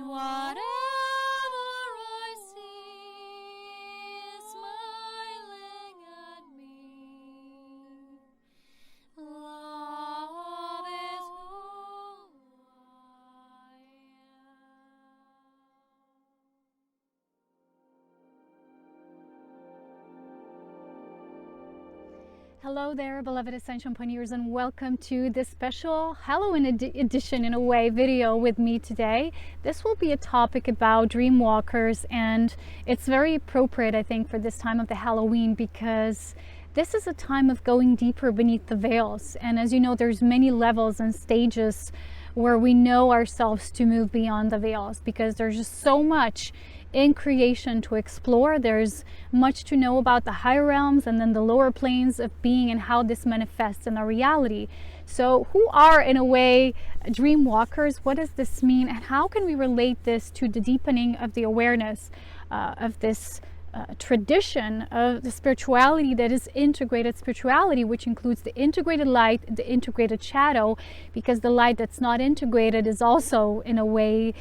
and whatever I see is smiling at me. Love is who I am. Hello there, beloved Ascension pioneers, and welcome to this special Halloween edition, in a way, video with me today. This will be a topic about dream walkers, and it's very appropriate, I think, for this time of the Halloween, because this is a time of going deeper beneath the veils. And as you know, there's many levels and stages where we know ourselves to move beyond the veils, because there's just so much in creation to explore. There's much to know about the higher realms and then the lower planes of being and how this manifests in our reality. So who are, in a way, dream walkers? What does this mean, and how can we relate this to the deepening of the awareness of this tradition of the spirituality that is integrated spirituality, which includes the integrated light, the integrated shadow, because the light that's not integrated is also, in a way,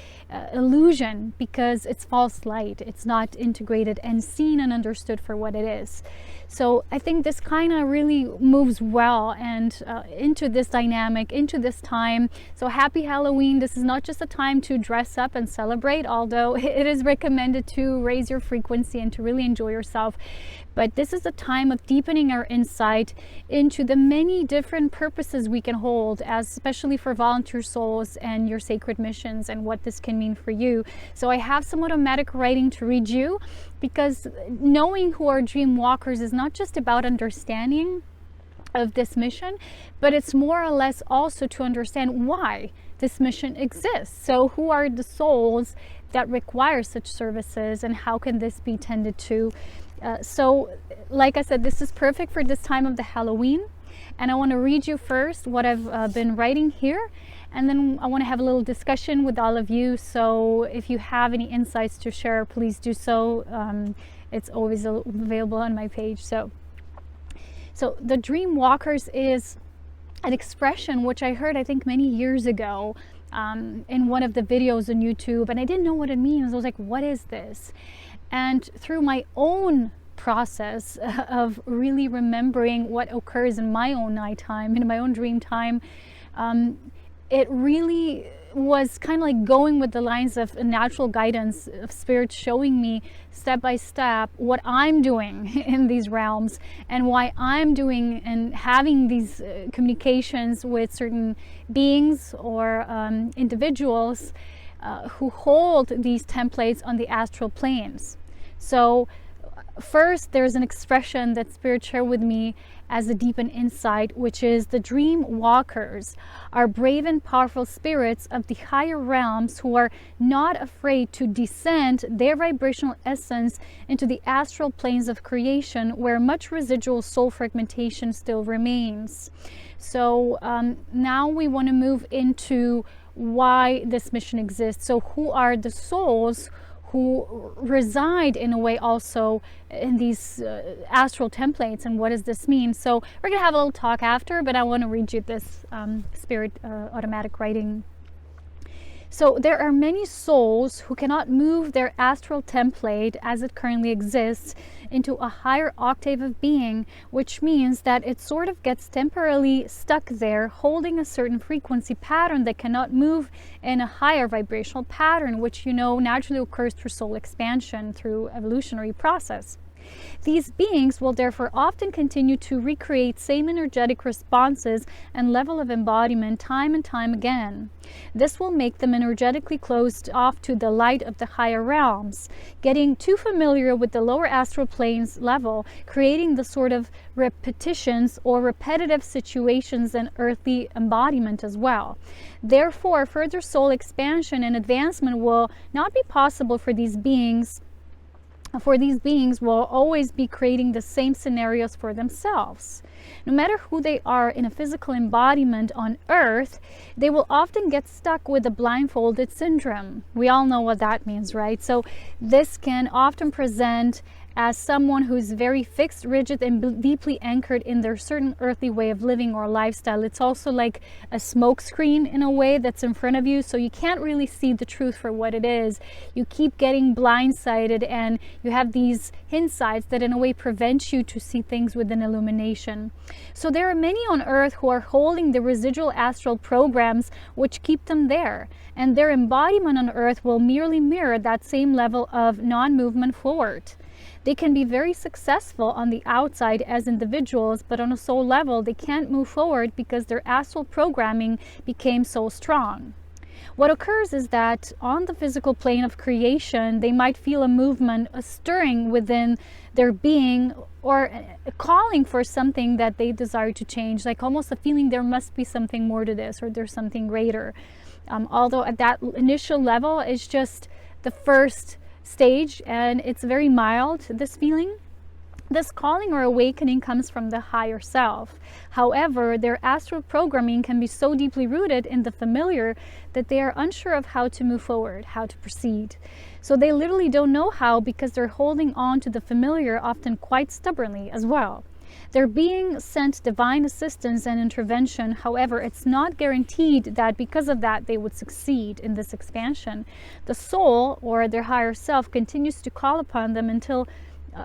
illusion, because it's false light. It's not integrated and seen and understood for what it is. So I think this kind of really moves well and into this dynamic, into this time. So happy Halloween. This is not just a time to dress up and celebrate, although it is recommended to raise your frequency and to really enjoy yourself. But this is a time of deepening our insight into the many different purposes we can hold, as especially for volunteer souls and your sacred missions, and what this can mean for you. So I have some automatic writing to read you, because knowing who are dream walkers is not just about understanding of this mission, but it's more or less also to understand why this mission exists. So who are the souls that require such services, and how can this be tended to? So like I said, this is perfect for this time of the Halloween, and I want to read you first what I've been writing here, and then I want to have a little discussion with all of you. So if you have any insights to share, please do so. It's always available on my page. So the dream walkers is an expression which I heard, I think, many years ago in one of the videos on YouTube, and I didn't know what it means. I was like, what is this? And through my own process of really remembering what occurs in my own nighttime, in my own dream time, it really was kind of like going with the lines of natural guidance of spirit, showing me step by step what I'm doing in these realms, and why I'm doing and having these communications with certain beings or individuals who hold these templates on the astral planes. So first, there's an expression that Spirit shared with me as a deepened insight, which is the dream walkers are brave and powerful spirits of the higher realms who are not afraid to descend their vibrational essence into the astral planes of creation, where much residual soul fragmentation still remains. So now we want to move into why this mission exists. So who are the souls who reside, in a way, also in these astral templates, and what does this mean? So we're gonna have a little talk after, but I want to read you this spirit automatic writing. So there are many souls who cannot move their astral template as it currently exists into a higher octave of being, which means that it sort of gets temporarily stuck there, holding a certain frequency pattern that cannot move in a higher vibrational pattern, which, you know, naturally occurs through soul expansion, through evolutionary process. These beings will therefore often continue to recreate same energetic responses and level of embodiment time and time again. This will make them energetically closed off to the light of the higher realms, getting too familiar with the lower astral planes level, creating the sort of repetitions or repetitive situations and earthly embodiment as well. Therefore, further soul expansion and advancement will not be possible for these beings. For these beings will always be creating the same scenarios for themselves. No matter who they are in a physical embodiment on Earth, they will often get stuck with the blindfolded syndrome. We all know what that means, right? So this can often present as someone who's very fixed, rigid, and deeply anchored in their certain earthly way of living or lifestyle. It's also like a smoke screen in a way that's in front of you, so you can't really see the truth for what it is. You keep getting blindsided, and you have these insights that in a way prevent you to see things within illumination. So there are many on earth who are holding the residual astral programs which keep them there, and their embodiment on earth will merely mirror that same level of non-movement forward. They can be very successful on the outside as individuals, but on a soul level, they can't move forward because their astral programming became so strong. What occurs is that on the physical plane of creation, they might feel a movement, a stirring within their being, or a calling for something that they desire to change, like almost a feeling there must be something more to this, or there's something greater. Although at that initial level, it's just the first stage, and it's very mild, this feeling. This calling or awakening comes from the higher self. However, their astral programming can be so deeply rooted in the familiar that they are unsure of how to move forward, how to proceed. So they literally don't know how, because they're holding on to the familiar, often quite stubbornly as well. They're being sent divine assistance and intervention. However, it's not guaranteed that because of that they would succeed in this expansion. The soul, or their higher self, continues to call upon them until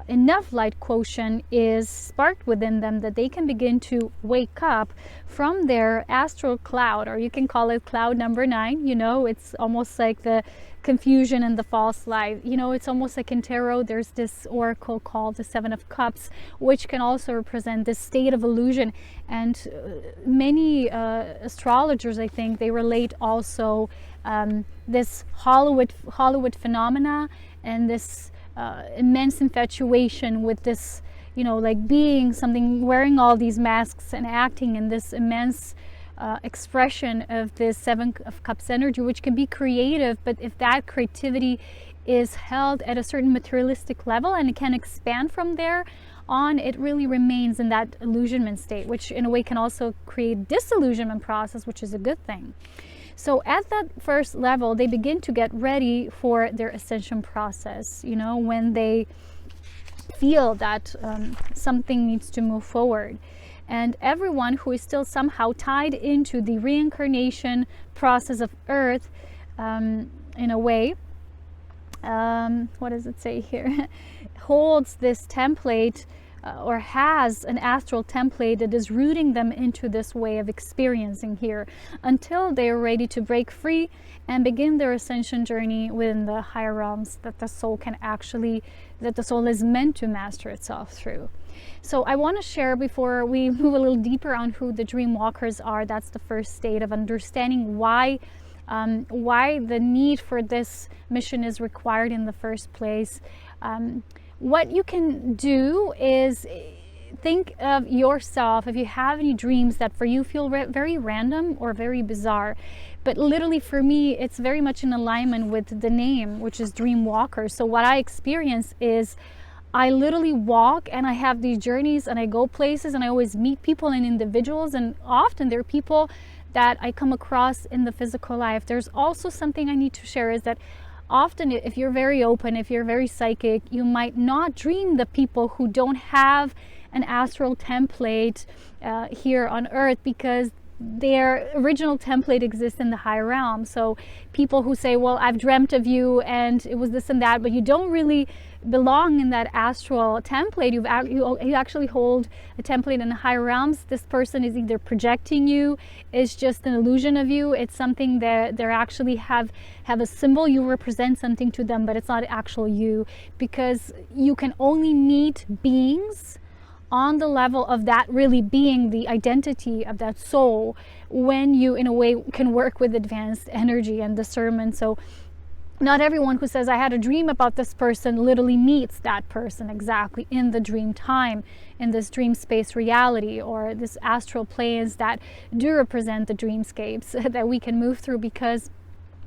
enough light quotient is sparked within them that they can begin to wake up from their astral cloud, or you can call it cloud number 9. You know, it's almost like the confusion and the false light. You know, it's almost like in tarot there's this oracle called the 7 of Cups, which can also represent this state of illusion. And many astrologers, I think, they relate also this Hollywood phenomena and this immense infatuation with this, you know, like being something, wearing all these masks and acting in this immense expression of this 7 of Cups energy, which can be creative, but if that creativity is held at a certain materialistic level and it can expand from there on, it really remains in that illusionment state, which in a way can also create disillusionment process, which is a good thing. So at that first level, they begin to get ready for their ascension process, you know, when they feel that something needs to move forward. And everyone who is still somehow tied into the reincarnation process of Earth, in a way, what does it say here, holds this template or has an astral template that is rooting them into this way of experiencing here until they are ready to break free and begin their ascension journey within the higher realms that the soul can actually, that the soul is meant to master itself through. So I want to share, before we move a little deeper on who the dream walkers are, that's the first state of understanding why the need for this mission is required in the first place. What you can do is think of yourself, if you have any dreams that for you feel very random or very bizarre, but literally for me it's very much in alignment with the name, which is Dream Walker. So what I experience is I literally walk and I have these journeys and I go places and I always meet people and individuals, and often they're people that I come across in the physical life. There's also something I need to share, is that often if you're very open, if you're very psychic, you might not dream the people who don't have an astral template here on earth, because their original template exists in the higher realm. So people who say, well, I've dreamt of you and it was this and that, but you don't really belong in that astral template. You actually hold a template in the higher realms. This person is either projecting you, it's just an illusion of you, it's something that they actually have a symbol, you represent something to them, but it's not actual you, because you can only meet beings on the level of that really being the identity of that soul when you in a way can work with advanced energy and discernment. So not everyone who says I had a dream about this person literally meets that person exactly in the dream time, in this dream space reality, or this astral planes that do represent the dreamscapes that we can move through, because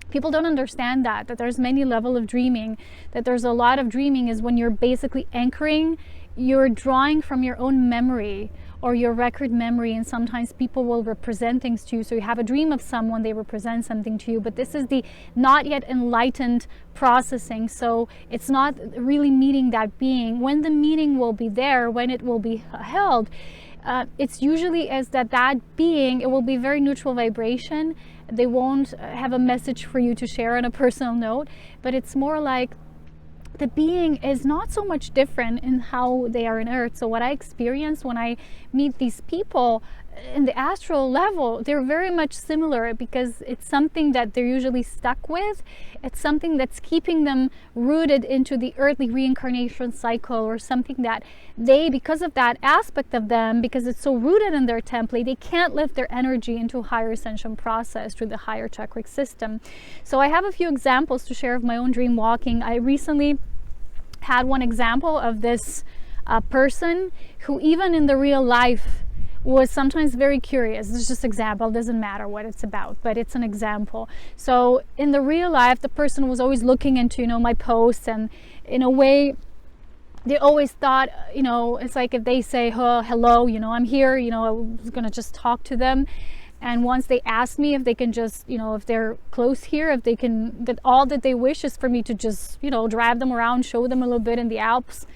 people don't understand that there's many levels of dreaming, that there's a lot of dreaming is when you're basically anchoring, you're drawing from your own memory or your record memory, and sometimes people will represent things to you. So you have a dream of someone, they represent something to you, but this is the not yet enlightened processing. So it's not really meeting that being. When the meeting will be there, when it will be held, it's usually as that being, it will be very neutral vibration. They won't have a message for you to share on a personal note, but it's more like the being is not so much different in how they are in earth. So what I experience when I meet these people in the astral level, they're very much similar, because it's something that they're usually stuck with. It's something that's keeping them rooted into the earthly reincarnation cycle, or something that they, because of that aspect of them, because it's so rooted in their template, they can't lift their energy into a higher ascension process through the higher chakric system. So I have a few examples to share of my own dream walking. I recently had one example of this person who, even in the real life, was sometimes very curious. It's just an example, doesn't matter what it's about, but it's an example. So in the real life, the person was always looking into, my posts, and in a way, they always thought, it's like if they say, oh, hello, I'm here, I was gonna just talk to them. And once they asked me if they can just, if they're close here, if they can, that all that they wish is for me to just, drive them around, show them a little bit in the Alps.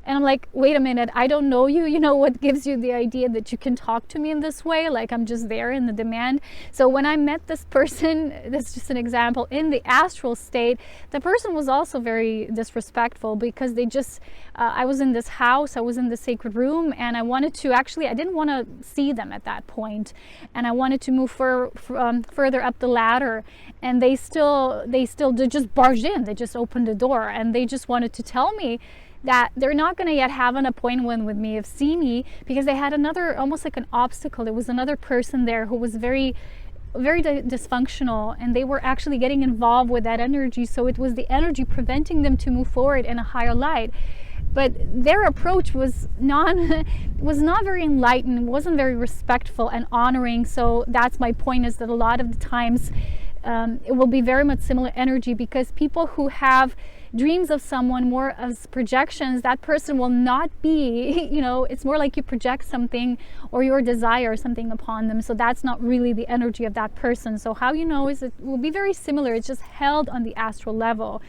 And I'm like, wait a minute, I don't know you. What gives you the idea that you can talk to me in this way? Like, I'm just there in the demand. So when I met this person, that's just an example, in the astral state, the person was also very disrespectful, because they just, I was in this house, I was in the sacred room, and I wanted to, actually, I didn't want to see them at that point. And I wanted to move further up the ladder. And they just barged in. They just opened the door, and they just wanted to tell me that they're not going to yet have an appointment with me, of see me, because they had another, almost like an obstacle. There was another person there who was very, very dysfunctional, and they were actually getting involved with that energy. So it was the energy preventing them to move forward in a higher light. But their approach was not very enlightened, wasn't very respectful and honoring. So that's my point, is that a lot of the times it will be very much similar energy, because people who have dreams of someone more as projections, that person will not be, it's more like you project something, or your desire something upon them. So that's not really the energy of that person. So how is it will be very similar. It's just held on the astral level.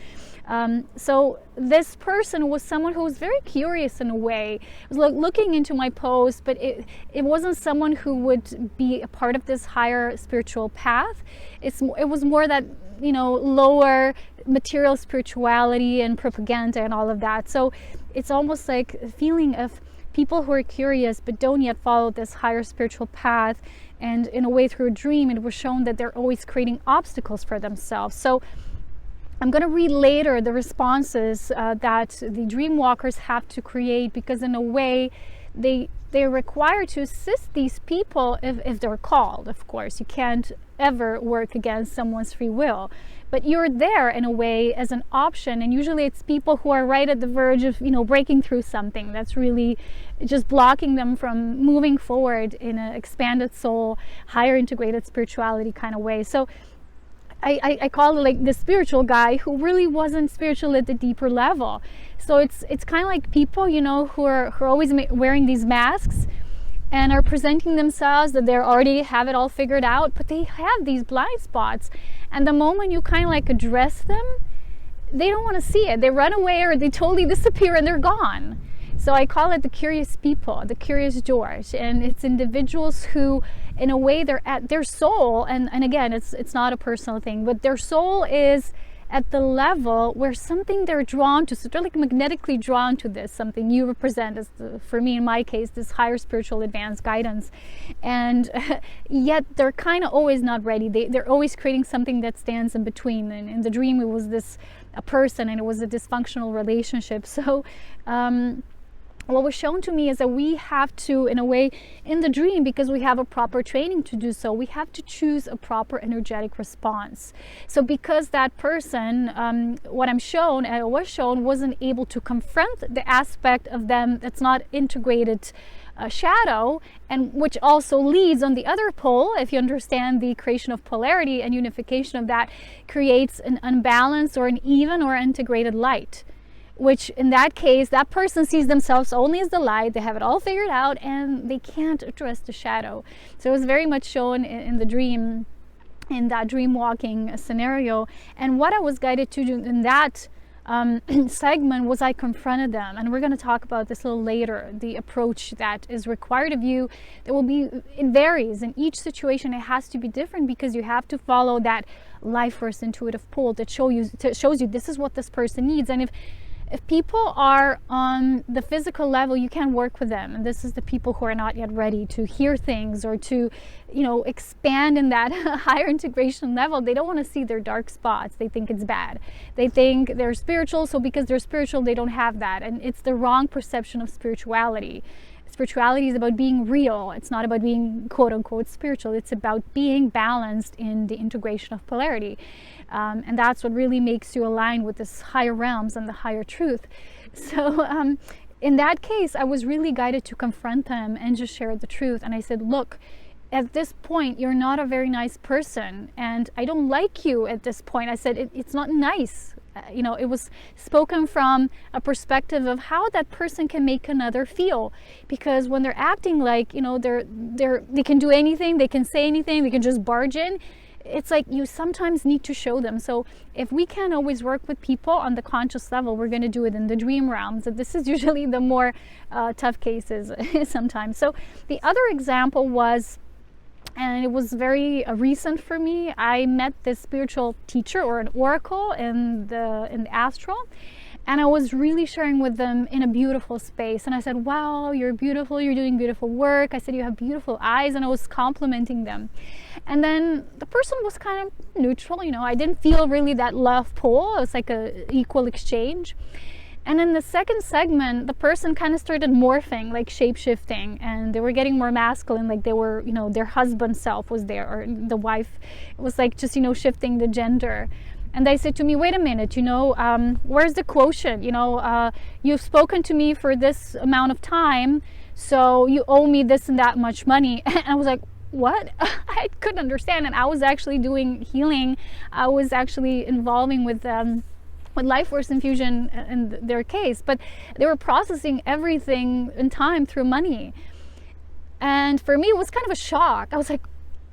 So this person was someone who was very curious in a way. It was like looking into my post, but it wasn't someone who would be a part of this higher spiritual path. It was more that, lower material spirituality and propaganda and all of that. So it's almost like a feeling of people who are curious but don't yet follow this higher spiritual path. And in a way, through a dream, it was shown that they're always creating obstacles for themselves. So I'm going to read later the responses that the dream walkers have to create, because in a way they're required to assist these people if they're called. Of course, you can't ever work against someone's free will, but you're there in a way as an option. And usually it's people who are right at the verge of breaking through something that's really just blocking them from moving forward in an expanded soul, higher integrated spirituality kind of way. So I call it like the spiritual guy who really wasn't spiritual at the deeper level. So it's kind of like people, who are always wearing these masks and are presenting themselves that they already have it all figured out, but they have these blind spots. And the moment you kind of like address them, they don't want to see it. They run away, or they totally disappear, and they're gone. So I call it the curious people, the curious George. And it's individuals who, in a way, they're at their soul, and again, it's not a personal thing, but their soul is at the level where something they're drawn to. So they're like magnetically drawn to this, something you represent as, for me in my case, this higher spiritual advanced guidance. And yet they're kind of always not ready. They're always creating something that stands in between. And in the dream, it was a person, and it was a dysfunctional relationship. So what was shown to me is that we have to, in a way, in the dream, because we have a proper training to do so, we have to choose a proper energetic response. So because that person, what was shown, wasn't able to confront the aspect of them that's not integrated shadow, and which also leads on the other pole, if you understand the creation of polarity and unification of that, creates an unbalanced or an even or integrated light, which in that case, that person sees themselves only as the light. They have it all figured out and they can't address the shadow. So it was very much shown in the dream, in that dream walking scenario. And what I was guided to do in that segment was I confronted them, and we're going to talk about this a little later, the approach that is required of you. That will be, it varies in each situation. It has to be different because you have to follow that life force intuitive pull that shows you this is what this person needs. And if people are on the physical level, you can work with them. And this is the people who are not yet ready to hear things or to, you know, expand in that higher integration level. They don't want to see their dark spots. They think it's bad. They think they're spiritual, so because they're spiritual, they don't have that. And it's the wrong perception of spirituality. Spirituality is about being real. It's not about being quote unquote spiritual. It's about being balanced in the integration of polarity. And that's what really makes you align with this higher realms and the higher truth. So in that case, I was really guided to confront them and just share the truth. And I said, look, at this point, you're not a very nice person. And I don't like you at this point. I said, it's not nice. You know, it was spoken from a perspective of how that person can make another feel. Because when they're acting like, you know, they can do anything, they can say anything, they can just barge in. It's like you sometimes need to show them. So if we can't always work with people on the conscious level, we're going to do it in the dream realms. And this is usually the more tough cases sometimes. So the other example was, and it was very recent for me, I met this spiritual teacher or an oracle in the astral. And I was really sharing with them in a beautiful space. And I said, wow, you're beautiful. You're doing beautiful work. I said, you have beautiful eyes. And I was complimenting them. And then the person was kind of neutral. You know, I didn't feel really that love pull. It was like a equal exchange. And in the second segment, the person kind of started morphing, like shape-shifting. And they were getting more masculine, like they were, you know, their husband self was there. Or the wife was like just, you know, shifting the gender. And they said to me, wait a minute, you know, where's the quotient? You know, you've spoken to me for this amount of time, so you owe me this and that much money. And I was like, what? I couldn't understand. And I was actually doing healing. I was actually involving with life force infusion in their case. But they were processing everything in time through money. And for me, it was kind of a shock. I was like,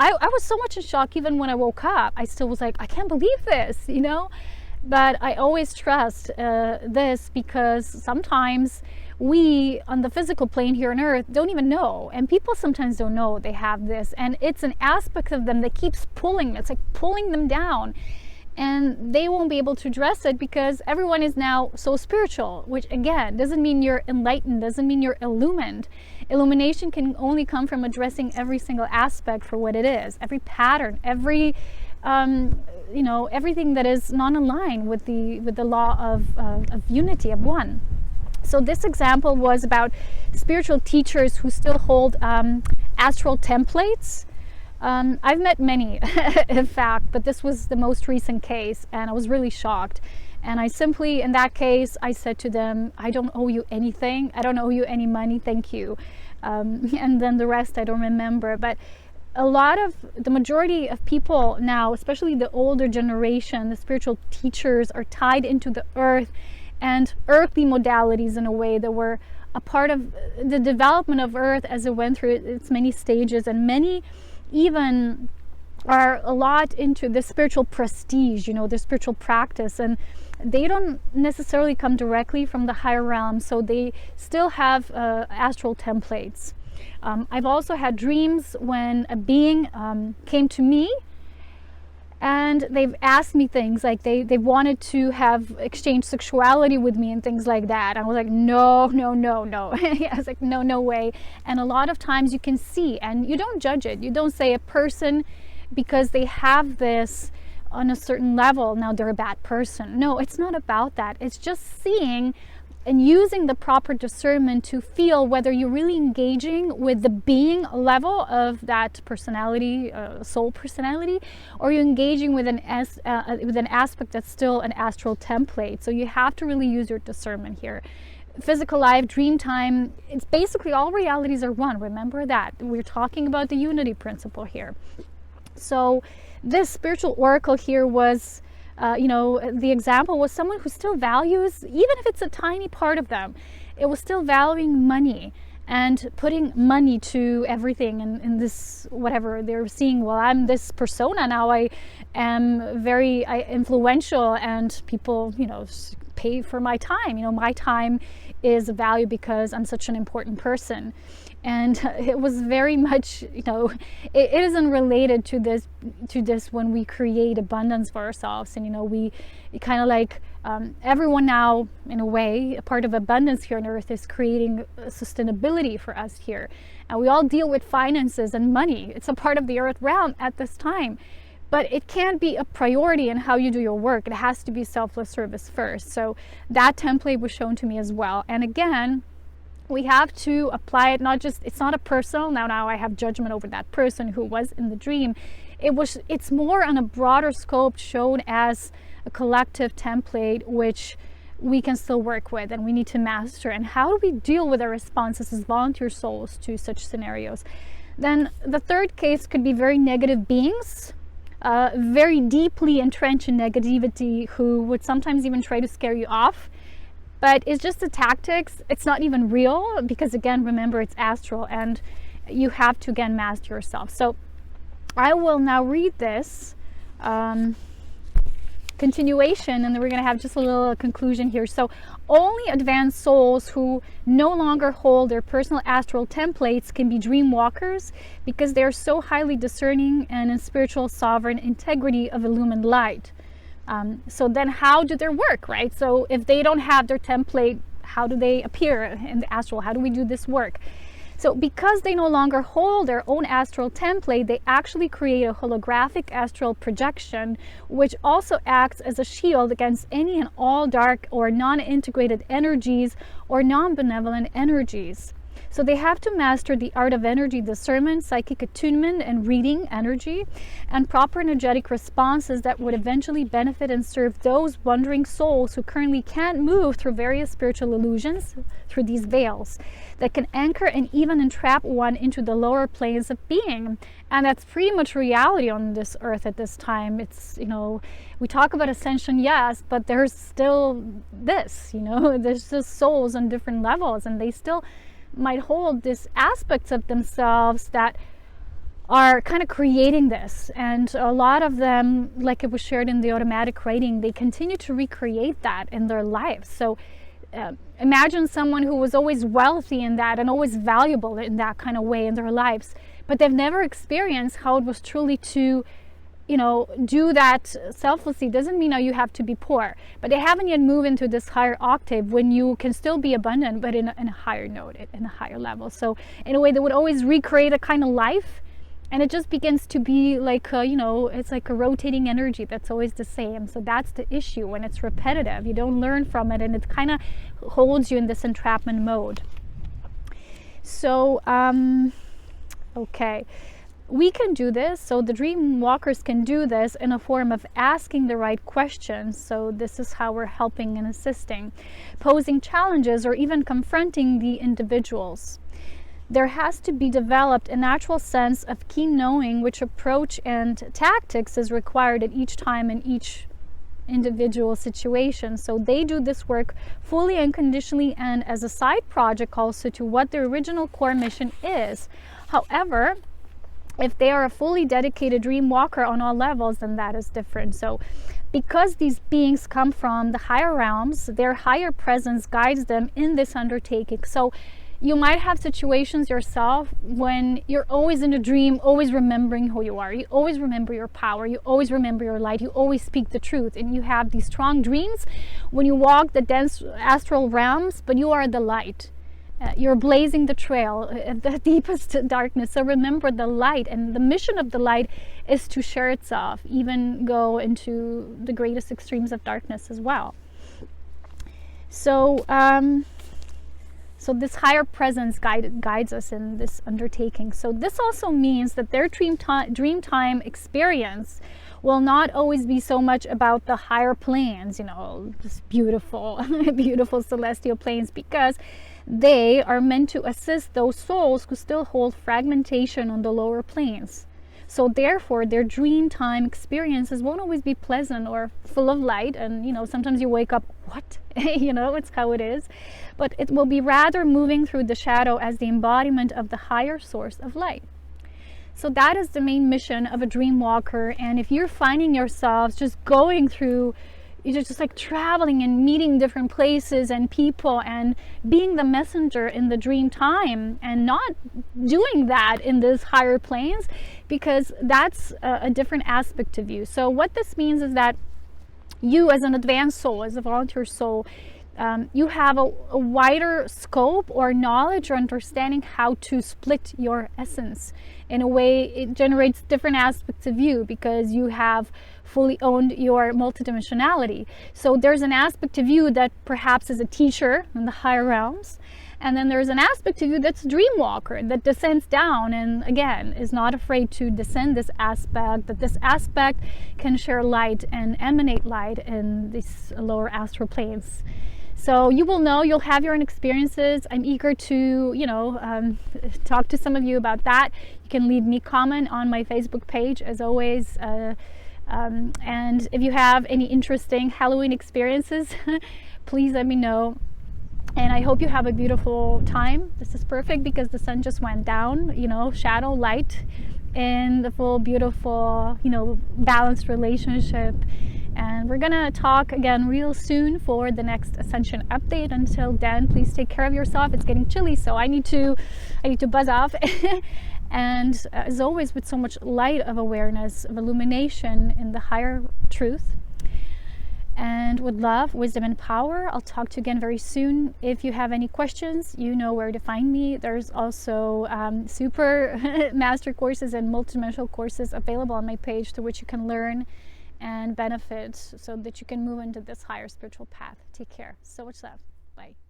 I was so much in shock. Even when I woke up, I still was like, I can't believe this, you know. But I always trust this, because sometimes we on the physical plane here on earth don't even know, and people sometimes don't know they have this, and it's an aspect of them that keeps pulling. It's like pulling them down, and they won't be able to address it because everyone is now so spiritual, which again doesn't mean you're enlightened, doesn't mean you're illumined. Illumination can only come from addressing every single aspect for what it is, every pattern, every you know, everything that is non-aligned with the law of unity, of one. So this example was about spiritual teachers who still hold astral templates. I've met many, in fact, but this was the most recent case, and I was really shocked. And I simply, in that case, I said to them, I don't owe you anything. I don't owe you any money. Thank you. And then the rest I don't remember. But the majority of people now, especially the older generation, the spiritual teachers, are tied into the earth and earthly modalities in a way that were a part of the development of earth as it went through its many stages. And many even are a lot into the spiritual prestige, you know, the spiritual practice, and they don't necessarily come directly from the higher realm, so they still have astral templates. I've also had dreams when a being came to me and they've asked me things like they wanted to have exchanged sexuality with me and things like that. I was like, no. I was like, no way. And a lot of times you can see, and you don't judge it. You don't say a person, because they have this on a certain level, now they're a bad person. No, it's not about that. It's just seeing and using the proper discernment to feel whether you're really engaging with the being level of that personality, soul personality, or you're engaging with an aspect that's still an astral template. So you have to really use your discernment here. Physical life, dream time, it's basically all realities are one. Remember that. We're talking about the unity principle here. So this spiritual oracle here was The example was someone who still values, even if it's a tiny part of them, it was still valuing money and putting money to everything. And in this, whatever they're seeing, well, I'm this persona now, I am very influential, and people, pay for my time. My time is a value because I'm such an important person. And it was very much, it isn't related to this when we create abundance for ourselves. And, we kind of like everyone now, in a way, a part of abundance here on earth is creating sustainability for us here. And we all deal with finances and money. It's a part of the earth realm at this time. But it can't be a priority in how you do your work. It has to be selfless service first. So that template was shown to me as well. And again, we have to apply it, not just, it's not a personal, now I have judgment over that person who was in the dream. It's more on a broader scope, shown as a collective template, which we can still work with and we need to master. And how do we deal with our responses as volunteer souls to such scenarios? Then the third case could be very negative beings, very deeply entrenched in negativity, who would sometimes even try to scare you off. But it's just the tactics. It's not even real, because again, remember, it's astral, and you have to again master yourself. So I will now read this continuation, and then we're going to have just a little conclusion here. So only advanced souls who no longer hold their personal astral templates can be dream walkers, because they are so highly discerning and in spiritual sovereign integrity of illumined light. So then how do they work, right? So if they don't have their template, how do they appear in the astral? How do we do this work? So because they no longer hold their own astral template, they actually create a holographic astral projection, which also acts as a shield against any and all dark or non-integrated energies or non-benevolent energies. So they have to master the art of energy discernment, psychic attunement, and reading energy, and proper energetic responses that would eventually benefit and serve those wandering souls who currently can't move through various spiritual illusions, through these veils that can anchor and even entrap one into the lower planes of being. And that's pretty much reality on this earth at this time. It's, we talk about ascension, yes, but there's still this, there's just souls on different levels, and they still might hold these aspects of themselves that are kind of creating this. And a lot of them, like it was shared in the automatic writing, they continue to recreate that in their lives. So imagine someone who was always wealthy in that and always valuable in that kind of way in their lives, but they've never experienced how it was truly to do that selflessly. Doesn't mean now you have to be poor, but they haven't yet moved into this higher octave when you can still be abundant, but in a higher note, in a higher level. So in a way, they would always recreate a kind of life, and it just begins to be like, it's like a rotating energy that's always the same. So that's the issue when it's repetitive. You don't learn from it, and it kind of holds you in this entrapment mode. So, okay. We can do this, so the dream walkers can do this in a form of asking the right questions. So this is how we're helping and assisting, posing challenges, or even confronting the individuals. There has to be developed a natural sense of keen knowing which approach and tactics is required at each time in each individual situation. So they do this work fully and unconditionally, and as a side project also to what their original core mission is. However, if they are a fully dedicated dream walker on all levels, then that is different. So because these beings come from the higher realms, their higher presence guides them in this undertaking. So you might have situations yourself when you're always in a dream, always remembering who you are. You always remember your power. You always remember your light. You always speak the truth. And you have these strong dreams when you walk the dense astral realms, but you are the light. You're blazing the trail at the deepest darkness. So remember the light, and the mission of the light is to share itself, even go into the greatest extremes of darkness as well. So so this higher presence guides us in this undertaking. So this also means that their dream time experience will not always be so much about the higher planes, this beautiful beautiful celestial planes, because they are meant to assist those souls who still hold fragmentation on the lower planes. So therefore, their dream time experiences won't always be pleasant or full of light. And, you know, sometimes you wake up, what? You know, it's how it is. But it will be rather moving through the shadow as the embodiment of the higher source of light. So that is the main mission of a dream walker. And if you're finding yourselves just going through, you're just like traveling and meeting different places and people and being the messenger in the dream time and not doing that in these higher planes, because that's a different aspect of you. So what this means is that you, as an advanced soul, as a volunteer soul, you have a wider scope or knowledge or understanding how to split your essence. In a way, it generates different aspects of you because you have fully owned your multidimensionality. So there's an aspect of you that perhaps is a teacher in the higher realms. And then there's an aspect of you that's a dream walker that descends down and, again, is not afraid to descend this aspect, that this aspect can share light and emanate light in these lower astral planes. So you will know, you'll have your own experiences. I'm eager to, you know, talk to some of you about that. You can leave me a comment on my Facebook page, as always. And if you have any interesting Halloween experiences, please let me know. And I hope you have a beautiful time. This is perfect because the sun just went down, you know, shadow, light, in the full, beautiful, you know, balanced relationship. And we're gonna talk again real soon for the next Ascension update. Until then, please take care of yourself. It's getting chilly, so I need to buzz off. And as always, with so much light of awareness, of illumination in the higher truth, and with love, wisdom, and power. I'll talk to you again very soon. If you have any questions, you know where to find me. There's also super master courses and multidimensional courses available on my page through which you can learn and benefit so that you can move into this higher spiritual path. Take care. So much love. Bye.